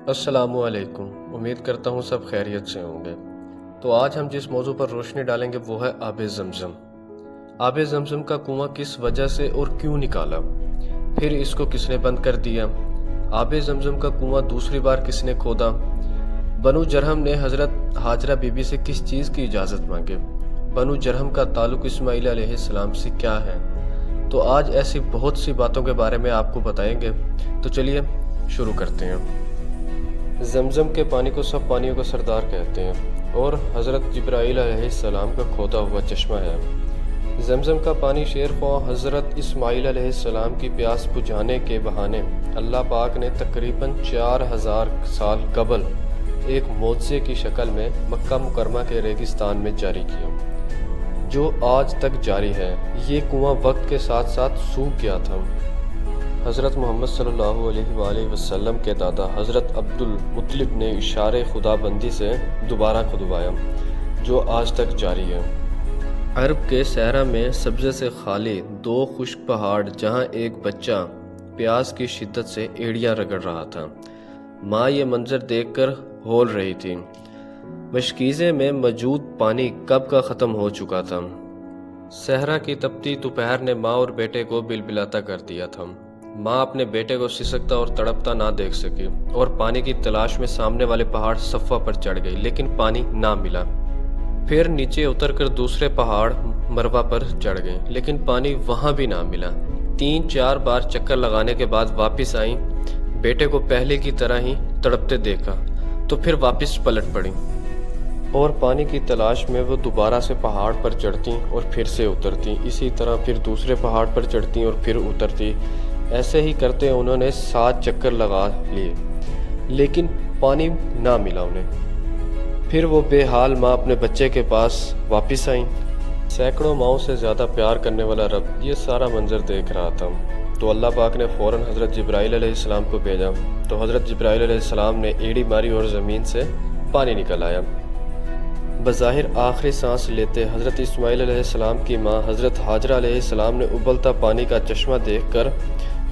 السلام علیکم، امید کرتا ہوں سب خیریت سے ہوں گے۔ تو آج ہم جس موضوع پر روشنی ڈالیں گے وہ ہے آب زمزم۔ آب زمزم کا کنواں کس وجہ سے اور کیوں نکالا، پھر اس کو کس نے بند کر دیا، آب زمزم کا کنواں دوسری بار کس نے کھودا، بنو جرہم نے حضرت ہاجرہ بی بی سے کس چیز کی اجازت مانگے، بنو جرہم کا تعلق اسماعیل علیہ السلام سے کیا ہے۔ تو آج ایسی بہت سی باتوں کے بارے میں آپ کو بتائیں گے، تو چلیے شروع کرتے ہیں۔ زمزم کے پانی کو سب پانیوں کا سردار کہتے ہیں اور حضرت جبرائیل علیہ السلام کا کھودا ہوا چشمہ ہے۔ زمزم کا پانی شیرخواہ حضرت اسماعیل علیہ السلام کی پیاس بجھانے کے بہانے اللہ پاک نے تقریباً 4000 سال قبل ایک معجزے کی شکل میں مکہ مکرمہ کے ریگستان میں جاری کیا، جو آج تک جاری ہے۔ یہ کنواں وقت کے ساتھ ساتھ سوکھ گیا تھا۔ حضرت محمد صلی اللہ علیہ وآلہ وسلم کے دادا حضرت عبد المطلب نے اشارے خدا بندی سے دوبارہ کھدوایا، جو آج تک جاری ہے۔ عرب کے صحرا میں سبزے سے خالی 2 خشک پہاڑ، جہاں ایک بچہ پیاس کی شدت سے ایڑیاں رگڑ رہا تھا۔ ماں یہ منظر دیکھ کر ہول رہی تھی۔ مشکیزے میں موجود پانی کب کا ختم ہو چکا تھا۔ صحرا کی تپتی دوپہر نے ماں اور بیٹے کو بلبلاتا کر دیا تھا۔ ماں اپنے بیٹے کو سسکتا اور تڑپتا نہ دیکھ سکی اور پانی کی تلاش میں سامنے والے پہاڑ صفا پر چڑھ گئی، لیکن پانی نہ ملا۔ پھر نیچے اتر کر دوسرے پہاڑ مروہ پر چڑھ گئی، لیکن پانی وہاں بھی نہ ملا۔ 3-4 بار چکر لگانے کے بعد واپس آئیں، بیٹے کو پہلے کی طرح ہی تڑپتے دیکھا تو پھر واپس پلٹ پڑی اور پانی کی تلاش میں وہ دوبارہ سے پہاڑ پر چڑھتی اور پھر سے اترتی، اسی طرح پھر دوسرے پہاڑ پر چڑھتی اور پھر اترتی۔ ایسے ہی کرتے انہوں نے 7 چکر لگا لیے، لیکن پانی نہ ملا انہیں۔ پھر وہ بے حال ماں اپنے بچے کے پاس واپس آئیں۔ سینکڑوں ماؤں سے زیادہ پیار کرنے والا رب یہ سارا منظر دیکھ رہا تھا، تو اللہ پاک نے فوراً حضرت جبرائیل علیہ السلام کو بھیجا۔ تو حضرت جبرائیل علیہ السلام نے ایڑی ماری اور زمین سے پانی نکل آیا۔ بظاہر آخری سانس لیتے حضرت اسماعیل علیہ السلام کی ماں حضرت ہاجرہ علیہ السلام نے ابلتا پانی کا چشمہ دیکھ کر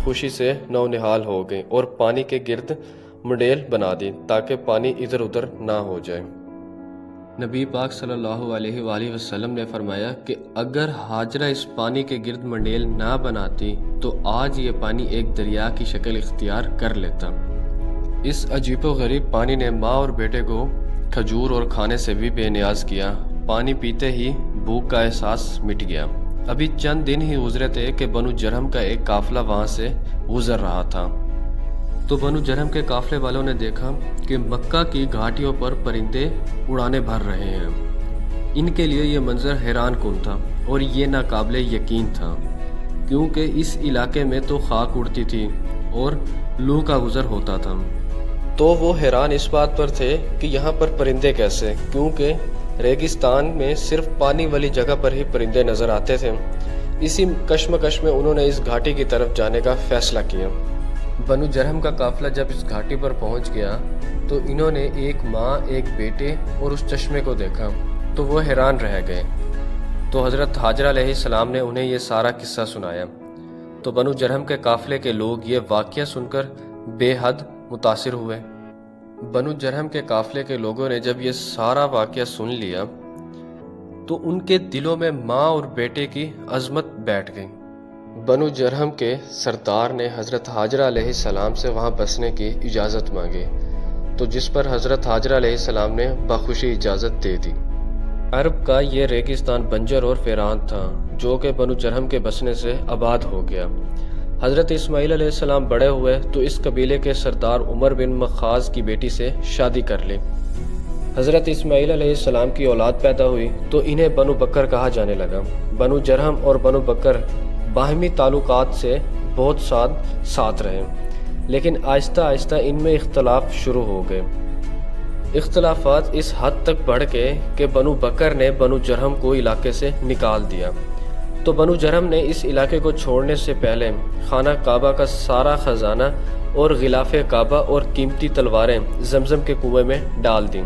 خوشی سے نونہال ہو گئیں اور پانی کے گرد منڈیل بنا دی تاکہ پانی ادھر ادھر نہ ہو جائے۔ نبی پاک صلی اللہ علیہ وآلہ وسلم نے فرمایا کہ اگر ہاجرہ اس پانی کے گرد منڈیل نہ بناتی تو آج یہ پانی ایک دریا کی شکل اختیار کر لیتا۔ اس عجیب و غریب پانی نے ماں اور بیٹے کو کھجور اور کھانے سے بھی بے نیاز کیا۔ پانی پیتے ہی بھوک کا احساس مٹ گیا۔ ابھی چند دن ہی گزرے تھے کہ بنو جرہم کا ایک قافلہ وہاں سے گزر رہا تھا، تو بنو جرہم کے قافلے والوں نے دیکھا کہ مکہ کی گھاٹیوں پر پرندے اڑانے بھر رہے ہیں۔ ان کے لیے یہ منظر حیران کن تھا اور یہ ناقابل یقین تھا، کیونکہ اس علاقے میں تو خاک اڑتی تھی اور لوح کا گزر ہوتا تھا۔ تو وہ حیران اس بات پر تھے کہ یہاں پر پرندے کیسے، کیونکہ ریگستان میں صرف پانی والی جگہ پر ہی پرندے نظر آتے تھے۔ اسی کشمکش میں انہوں نے اس گھاٹی کی طرف جانے کا فیصلہ کیا۔ بنو جرہم کا قافلہ جب اس گھاٹی پر پہنچ گیا تو انہوں نے ایک ماں، ایک بیٹے اور اس چشمے کو دیکھا تو وہ حیران رہ گئے۔ تو حضرت ہاجرہ علیہ السلام نے انہیں یہ سارا قصہ سنایا۔ تو بنو جرہم کے قافلے کے لوگ یہ واقعہ سن کر بے حد متاثر ہوئے۔ بنو جرہم کے قافلے کے لوگوں نے جب یہ سارا واقعہ سن لیا تو ان کے دلوں میں ماں اور بیٹے کی عظمت بیٹھ گئی۔ بنو جرہم کے سردار نے حضرت ہاجرہ علیہ السلام سے وہاں بسنے کی اجازت مانگی، تو جس پر حضرت ہاجرہ علیہ السلام نے بخوشی اجازت دے دی۔ عرب کا یہ ریگستان بنجر اور ویران تھا، جو کہ بنو جرہم کے بسنے سے آباد ہو گیا۔ حضرت اسماعیل علیہ السلام بڑے ہوئے تو اس قبیلے کے سردار عمر بن مخاض کی بیٹی سے شادی کر لی۔ حضرت اسماعیل علیہ السلام کی اولاد پیدا ہوئی تو انہیں بنو بکر کہا جانے لگا۔ بنو جرہم اور بنو بکر باہمی تعلقات سے بہت سال ساتھ رہے، لیکن آہستہ آہستہ ان میں اختلاف شروع ہو گئے۔ اختلافات اس حد تک بڑھ گئے کہ بنو بکر نے بنو جرہم کو علاقے سے نکال دیا۔ تو بنو جرہم نے اس علاقے کو چھوڑنے سے پہلے خانہ کعبہ کا سارا خزانہ اور غلاف کعبہ اور قیمتی تلواریں زمزم کے کنویں میں ڈال دیں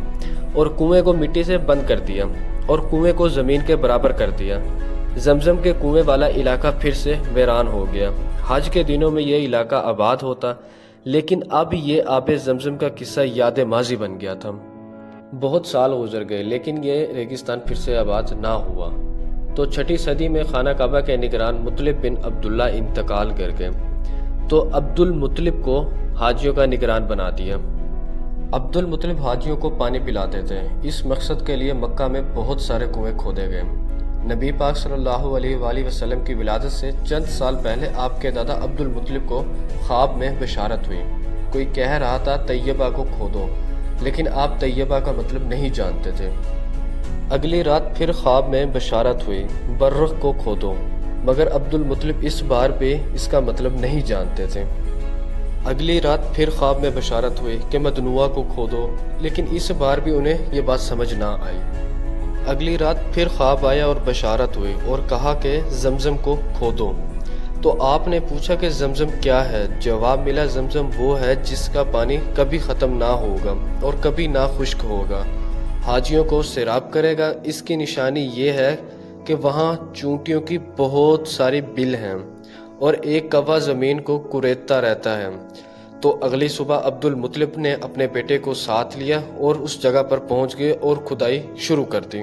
اور کنویں کو مٹی سے بند کر دیا اور کنویں کو زمین کے برابر کر دیا۔ زمزم کے کنویں والا علاقہ پھر سے ویران ہو گیا۔ حج کے دنوں میں یہ علاقہ آباد ہوتا، لیکن اب یہ آب زمزم کا قصہ یاد ماضی بن گیا تھا۔ بہت سال گزر گئے لیکن یہ ریگستان پھر سے آباد نہ ہوا۔ تو 6 صدی میں خانہ کعبہ کے نگران مطلب بن عبداللہ انتقال کر گئے، تو عبد المطلب کو حاجیوں کا نگران بنا دیا۔ عبد المطلب حاجیوں کو پانی پلاتے تھے۔ اس مقصد کے لیے مکہ میں بہت سارے کنویں کھودے گئے۔ نبی پاک صلی اللہ علیہ وآلہ وسلم کی ولادت سے چند سال پہلے آپ کے دادا عبد المطلب کو خواب میں بشارت ہوئی۔ کوئی کہہ رہا تھا طیبہ کو کھودو، لیکن آپ طیبہ کا مطلب نہیں جانتے تھے۔ اگلی رات پھر خواب میں بشارت ہوئی بررخ کو کھودو، مگر عبد المطلب اس بار بھی اس کا مطلب نہیں جانتے تھے۔ اگلی رات پھر خواب میں بشارت ہوئی کہ مدنوع کو کھودو، لیکن اس بار بھی انہیں یہ بات سمجھ نہ آئی۔ اگلی رات پھر خواب آیا اور بشارت ہوئی اور کہا کہ زمزم کو کھودو۔ تو آپ نے پوچھا کہ زمزم کیا ہے؟ جواب ملا زمزم وہ ہے جس کا پانی کبھی ختم نہ ہوگا اور کبھی نہ خشک ہوگا، حاجیوں کو سیراب کرے گا۔ اس کی نشانی یہ ہے کہ وہاں چونٹیوں کی بہت ساری بل ہیں اور ایک کوا زمین کو کریدتا رہتا ہے۔ تو اگلی صبح عبد المطلب نے اپنے بیٹے کو ساتھ لیا اور اس جگہ پر پہنچ گئے اور کھدائی شروع کر دی۔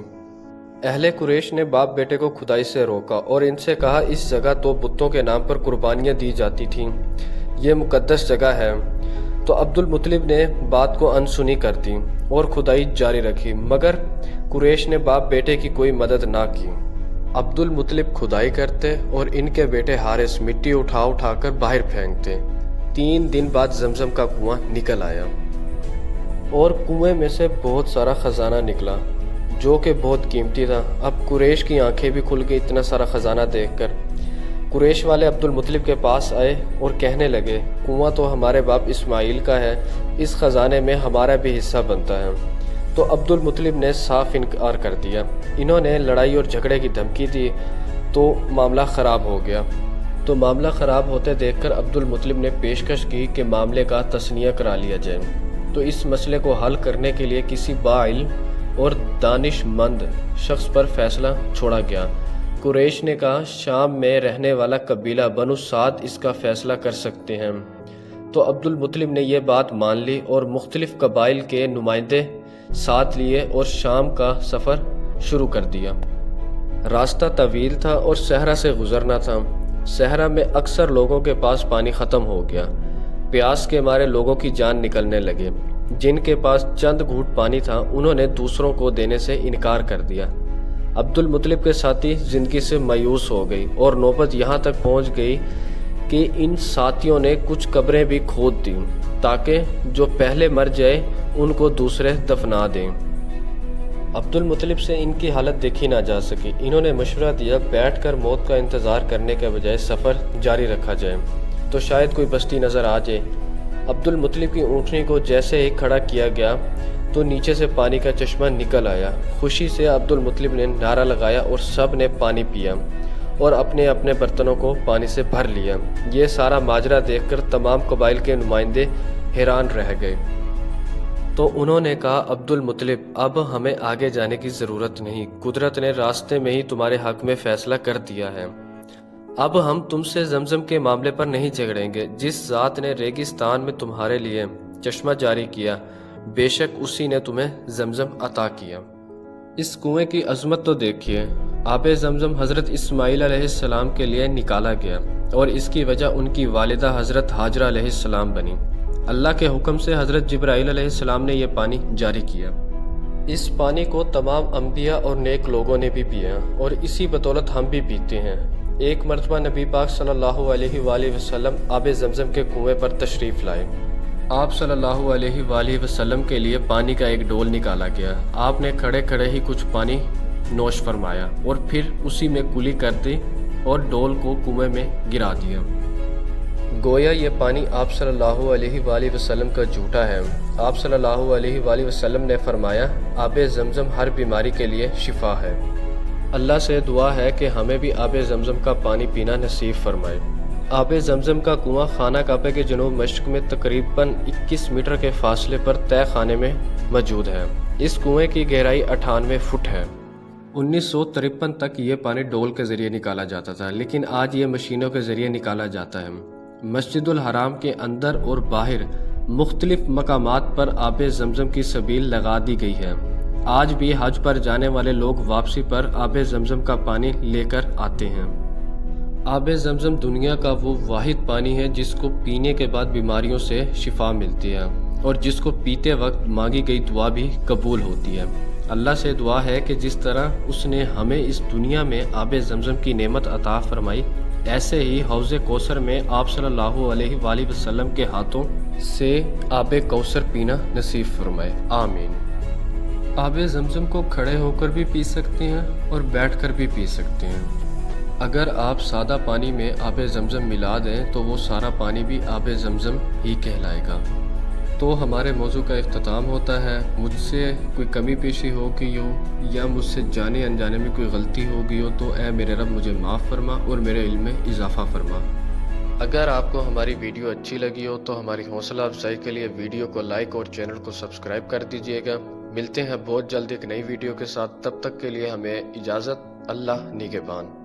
اہل قریش نے باپ بیٹے کو کھدائی سے روکا اور ان سے کہا اس جگہ تو بتوں کے نام پر قربانیاں دی جاتی تھیں، یہ مقدس جگہ ہے۔ تو عبد المطلب نے بات کو انسنی کر دی اور کھدائی جاری رکھی، مگر قریش نے باپ بیٹے کی کوئی مدد نہ کی۔ عبد المطلب کھدائی کرتے اور ان کے بیٹے حارث مٹی اٹھا کر باہر پھینکتے۔ 3 دن بعد زمزم کا کنواں نکل آیا اور کنویں میں سے بہت سارا خزانہ نکلا جو کہ بہت قیمتی تھا۔ اب قریش کی آنکھیں بھی کھل گئی اتنا سارا خزانہ دیکھ کر۔ قریش والے عبد المطلب کے پاس آئے اور کہنے لگے کنواں تو ہمارے باپ اسماعیل کا ہے، اس خزانے میں ہمارا بھی حصہ بنتا ہے۔ تو عبد المطلب نے صاف انکار کر دیا۔ انہوں نے لڑائی اور جھگڑے کی دھمکی دی تو معاملہ خراب ہو گیا۔ تو معاملہ خراب ہوتے دیکھ کر عبد المطلب نے پیشکش کی کہ معاملے کا تسنیہ کرا لیا جائے۔ تو اس مسئلے کو حل کرنے کے لیے کسی باعلم اور دانش مند شخص پر فیصلہ چھوڑا گیا۔ قریش نے کہا شام میں رہنے والا قبیلہ بنو سعد اس کا فیصلہ کر سکتے ہیں۔ تو عبد المطلب نے یہ بات مان لی اور مختلف قبائل کے نمائندے ساتھ لیے اور شام کا سفر شروع کر دیا۔ راستہ طویل تھا اور صحرا سے گزرنا تھا۔ صحرا میں اکثر لوگوں کے پاس پانی ختم ہو گیا۔ پیاس کے مارے لوگوں کی جان نکلنے لگے۔ جن کے پاس چند گھونٹ پانی تھا انہوں نے دوسروں کو دینے سے انکار کر دیا۔ عبد المطلب کے ساتھی زندگی سے مایوس ہو گئی اور نوبت یہاں تک پہنچ گئی کہ ان ساتھیوں نے کچھ قبریں بھی کھود دیں تاکہ جو پہلے مر جائے ان کو دوسرے دفنا دیں۔ عبد المطلب سے ان کی حالت دیکھی نہ جا سکی۔ انہوں نے مشورہ دیا بیٹھ کر موت کا انتظار کرنے کے بجائے سفر جاری رکھا جائے تو شاید کوئی بستی نظر آ جائے۔ عبد المطلب کی اونٹنی کو جیسے ہی کھڑا کیا گیا تو نیچے سے پانی کا چشمہ نکل آیا۔ خوشی سے عبد المطلب نے نعرہ لگایا اور سب نے پانی پیا اور اپنے اپنے برتنوں کو پانی سے بھر لیا۔ یہ سارا ماجرا دیکھ کر تمام قبائل کے نمائندے حیران رہ گئے۔ تو انہوں نے کہا عبد المطلب اب ہمیں آگے جانے کی ضرورت نہیں، قدرت نے راستے میں ہی تمہارے حق میں فیصلہ کر دیا ہے۔ اب ہم تم سے زمزم کے معاملے پر نہیں جھگڑیں گے۔ جس ذات نے ریگستان میں تمہارے لیے چشمہ جاری کیا بے شک اسی نے تمہیں زمزم عطا کیا۔ اس کنویں کی عظمت تو دیکھیے۔ آب زمزم حضرت اسماعیل علیہ السلام کے لیے نکالا گیا اور اس کی وجہ ان کی والدہ حضرت ہاجرہ علیہ السلام بنی۔ اللہ کے حکم سے حضرت جبرائیل علیہ السلام نے یہ پانی جاری کیا۔ اس پانی کو تمام انبیاء اور نیک لوگوں نے بھی پیا اور اسی بدولت ہم بھی پیتے ہیں۔ ایک مرتبہ نبی پاک صلی اللہ علیہ وآلہ وسلم آب زمزم کے کنویں پر تشریف لائے۔ آپ صلی اللہ علیہ وآلہ وسلم کے لیے پانی کا ایک ڈول نکالا گیا۔ آپ نے کھڑے کھڑے ہی کچھ پانی نوش فرمایا اور پھر اسی میں کلی کر دی اور ڈول کو کنویں میں گرا دیا۔ گویا یہ پانی آپ صلی اللہ علیہ وآلہ وسلم کا جھوٹا ہے۔ آپ صلی اللہ علیہ وآلہ وسلم نے فرمایا آب زمزم ہر بیماری کے لیے شفا ہے۔ اللہ سے دعا ہے کہ ہمیں بھی آب زمزم کا پانی پینا نصیب فرمائے۔ آب زمزم کا کنواں خانہ کعبہ کے جنوب مشرق میں تقریباً 21 میٹر کے فاصلے پر تہہ خانے میں موجود ہے۔ اس کنویں کی گہرائی 98 فٹ ہے۔ 1953 تک یہ پانی ڈول کے ذریعے نکالا جاتا تھا، لیکن آج یہ مشینوں کے ذریعے نکالا جاتا ہے۔ مسجد الحرام کے اندر اور باہر مختلف مقامات پر آب زمزم کی سبیل لگا دی گئی ہے۔ آج بھی حج پر جانے والے لوگ واپسی پر آب زمزم کا پانی لے کر آتے ہیں۔ آب زمزم دنیا کا وہ واحد پانی ہے جس کو پینے کے بعد بیماریوں سے شفا ملتی ہے اور جس کو پیتے وقت مانگی گئی دعا بھی قبول ہوتی ہے۔ اللہ سے دعا ہے کہ جس طرح اس نے ہمیں اس دنیا میں آب زمزم کی نعمت عطا فرمائی، ایسے ہی حوض کوثر میں آپ صلی اللہ علیہ وآلہ وسلم کے ہاتھوں سے آب کوثر پینا نصیب فرمائے، آمین۔ آب زمزم کو کھڑے ہو کر بھی پی سکتے ہیں اور بیٹھ کر بھی پی سکتے ہیں۔ اگر آپ سادہ پانی میں آب زمزم ملا دیں تو وہ سارا پانی بھی آب زمزم ہی کہلائے گا۔ تو ہمارے موضوع کا اختتام ہوتا ہے۔ مجھ سے کوئی کمی پیشی ہو گئی ہو یا مجھ سے جانے انجانے میں کوئی غلطی ہو گئی ہو تو اے میرے رب مجھے معاف فرما اور میرے علم میں اضافہ فرما۔ اگر آپ کو ہماری ویڈیو اچھی لگی ہو تو ہماری حوصلہ افزائی کے لیے ویڈیو کو لائک اور چینل کو سبسکرائب کر دیجئے گا۔ ملتے ہیں بہت جلد ایک نئی ویڈیو کے ساتھ، تب تک کے لیے ہمیں اجازت، اللہ نگہبان۔